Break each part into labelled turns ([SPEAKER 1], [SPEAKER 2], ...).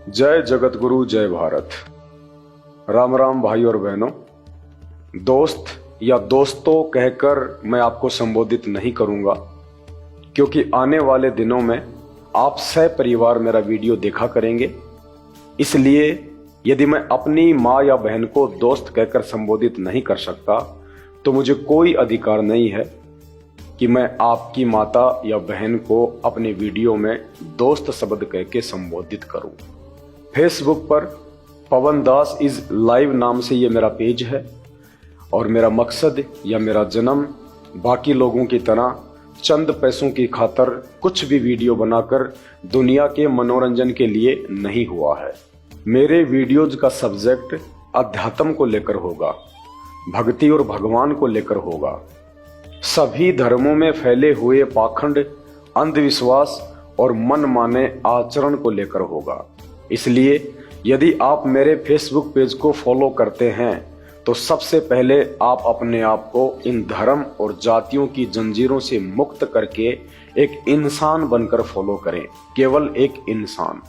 [SPEAKER 1] जय जगत गुरु, जय भारत। राम राम भाई और बहनों। दोस्त या दोस्तों कहकर मैं आपको संबोधित नहीं करूंगा, क्योंकि आने वाले दिनों में आप सह परिवार मेरा वीडियो देखा करेंगे। इसलिए यदि मैं अपनी माँ या बहन को दोस्त कहकर संबोधित नहीं कर सकता, तो मुझे कोई अधिकार नहीं है कि मैं आपकी माता या बहन को अपने वीडियो में दोस्त शब्द कह के संबोधित करूं। फेसबुक पर पवन दास इज लाइव नाम से ये मेरा पेज है, और मेरा मकसद या मेरा जन्म बाकी लोगों की तरह चंद पैसों की खातर कुछ भी वीडियो बनाकर दुनिया के मनोरंजन के लिए नहीं हुआ है। मेरे वीडियोज का सब्जेक्ट अध्यात्म को लेकर होगा, भक्ति और भगवान को लेकर होगा। सभी धर्मों में फैले हुए पाखंड, अंधविश्वास और मनमाने आचरण को लेकर होगा। इसलिए यदि आप मेरे फेसबुक पेज को फॉलो करते हैं तो सबसे पहले आप अपने आप को इन धर्म और जातियों की जंजीरों से मुक्त करके एक इंसान बनकर फॉलो करें, केवल एक इंसान।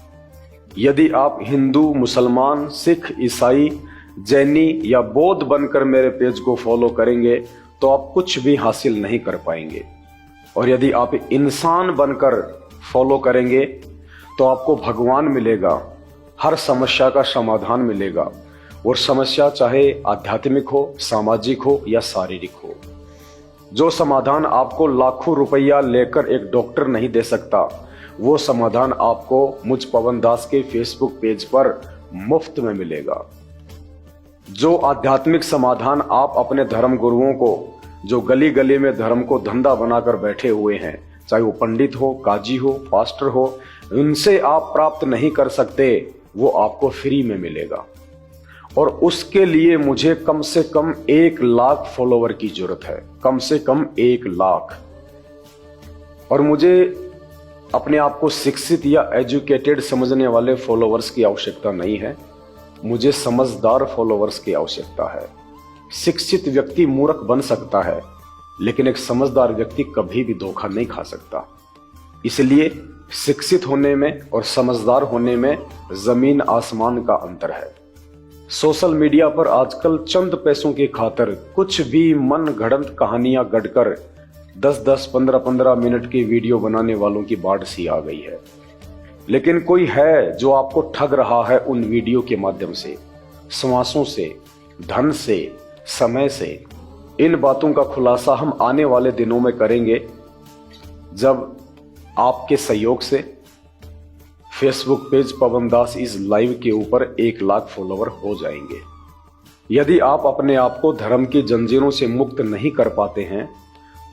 [SPEAKER 1] यदि आप हिंदू, मुसलमान, सिख, ईसाई, जैनी या बौद्ध बनकर मेरे पेज को फॉलो करेंगे तो आप कुछ भी हासिल नहीं कर पाएंगे। और यदि आप इंसान बनकर फॉलो करेंगे तो आपको भगवान मिलेगा, हर समस्या का समाधान मिलेगा। और समस्या चाहे आध्यात्मिक हो, सामाजिक हो या शारीरिक हो, जो समाधान आपको लाखों रुपया लेकर एक डॉक्टर नहीं दे सकता, वो समाधान आपको मुझ पवन दास के फेसबुक पेज पर मुफ्त में मिलेगा। जो आध्यात्मिक समाधान आप अपने धर्म गुरुओं को, जो गली गली में धर्म को धंधा बनाकर बैठे हुए हैं, चाहे वो पंडित हो, काजी हो, पास्टर हो, उनसे आप प्राप्त नहीं कर सकते, वो आपको फ्री में मिलेगा। और उसके लिए मुझे कम से कम 1 लाख फॉलोवर की जरूरत है, कम से कम 1 लाख। और मुझे अपने आप को शिक्षित या एजुकेटेड समझने वाले फॉलोवर्स की आवश्यकता नहीं है, मुझे समझदार फॉलोवर्स की आवश्यकता है। शिक्षित व्यक्ति मूर्ख बन सकता है, लेकिन एक समझदार व्यक्ति कभी भी धोखा नहीं खा सकता। इसलिए शिक्षित होने में और समझदार होने में जमीन आसमान का अंतर है। सोशल मीडिया पर आजकल चंद पैसों की खातिर कुछ भी मन गढ़ंत कहानियां गढ़कर 10-10, 15-15 मिनट की वीडियो बनाने वालों की बाढ़ सी आ गई है। लेकिन कोई है जो आपको ठग रहा है उन वीडियो के माध्यम से, श्वासों से, धन से, समय से। इन बातों का खुलासा हम आने वाले दिनों में करेंगे, जब आपके सहयोग से Facebook page Pawan Das is live के ऊपर 1 लाख फॉलोवर हो जाएंगे। यदि आप अपने आप को धर्म की जंजीरों से मुक्त नहीं कर पाते हैं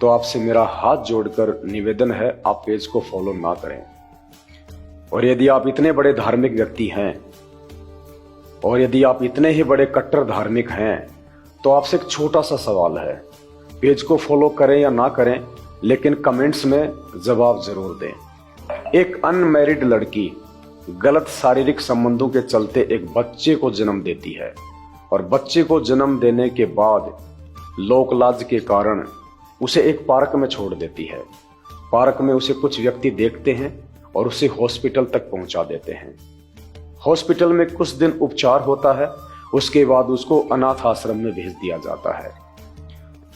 [SPEAKER 1] तो आपसे मेरा हाथ जोड़कर निवेदन है, आप पेज को फॉलो ना करें। और यदि आप इतने बड़े धार्मिक व्यक्ति हैं, और यदि आप इतने ही बड़े कट्टर धार्मिक हैं, तो आपसे एक छोटा सा सवाल है, पेज को फॉलो करें या ना करें, लेकिन कमेंट्स में जवाब जरूर दें। एक अनमैरिड लड़की गलत शारीरिक संबंधों के चलते एक बच्चे को जन्म देती है, और बच्चे को जन्म देने के बाद लोकलाज के कारण उसे एक पार्क में छोड़ देती है। पार्क में उसे कुछ व्यक्ति देखते हैं और उसे हॉस्पिटल तक पहुंचा देते हैं। हॉस्पिटल में कुछ दिन उपचार होता है, उसके बाद उसको अनाथ आश्रम में भेज दिया जाता है।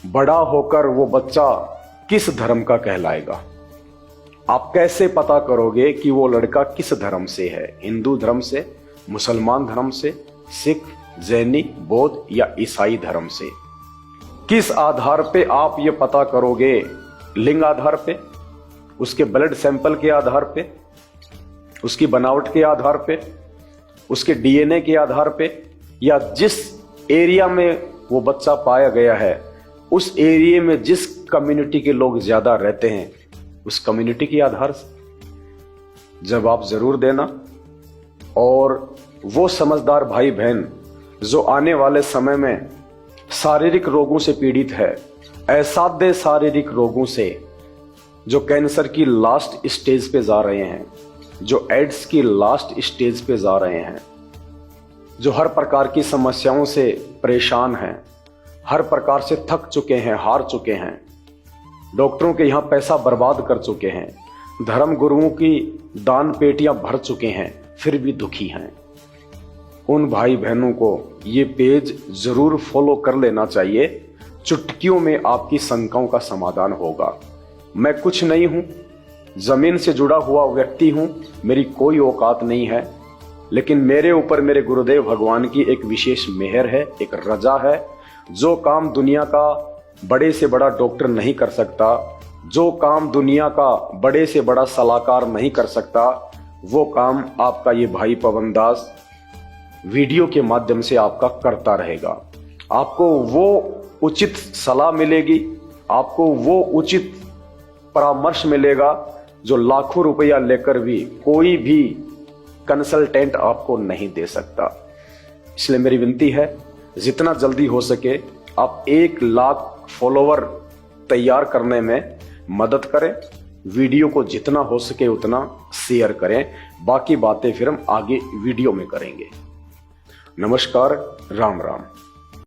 [SPEAKER 1] बड़ा होकर वो बच्चा किस धर्म का कहलाएगा? आप कैसे पता करोगे कि वो लड़का किस धर्म से है? हिंदू धर्म से, मुसलमान धर्म से, सिख, जैनी, बौद्ध या ईसाई धर्म से? किस आधार पे आप ये पता करोगे? लिंग आधार पे, उसके ब्लड सैंपल के आधार पे, उसकी बनावट के आधार पे, उसके डीएनए के आधार पे, या जिस एरिया में वो बच्चा पाया गया है उस एरिया में जिस कम्युनिटी के लोग ज्यादा रहते हैं उस कम्युनिटी के आधार से जवाब जरूर देना। और वो समझदार भाई बहन जो आने वाले समय में शारीरिक रोगों से पीड़ित है, असाध्य शारीरिक रोगों से, जो कैंसर की लास्ट स्टेज पे जा रहे हैं, जो एड्स की लास्ट स्टेज पे जा रहे हैं, जो हर प्रकार की समस्याओं से परेशान हैं, हर प्रकार से थक चुके हैं, हार चुके हैं, डॉक्टरों के यहाँ पैसा बर्बाद कर चुके हैं, धर्म गुरुओं की दान पेटियां भर चुके हैं, फिर भी दुखी हैं, उन भाई बहनों को ये पेज जरूर फॉलो कर लेना चाहिए। चुटकियों में आपकी शंकाओं का समाधान होगा। मैं कुछ नहीं हूं, जमीन से जुड़ा हुआ व्यक्ति हूं, मेरी कोई औकात नहीं है, लेकिन मेरे ऊपर मेरे गुरुदेव भगवान की एक विशेष मेहर है, एक रजा है। जो काम दुनिया का बड़े से बड़ा डॉक्टर नहीं कर सकता, जो काम दुनिया का बड़े से बड़ा सलाहकार नहीं कर सकता, वो काम आपका ये भाई पवन दास वीडियो के माध्यम से आपका करता रहेगा। आपको वो उचित सलाह मिलेगी, आपको वो उचित परामर्श मिलेगा जो लाखों रुपया लेकर भी कोई भी कंसल्टेंट आपको नहीं दे सकता। इसलिए मेरी विनती है, जितना जल्दी हो सके आप 1 लाख फॉलोवर तैयार करने में मदद करें। वीडियो को जितना हो सके उतना शेयर करें। बाकी बातें फिर हम आगे वीडियो में करेंगे। नमस्कार, राम राम।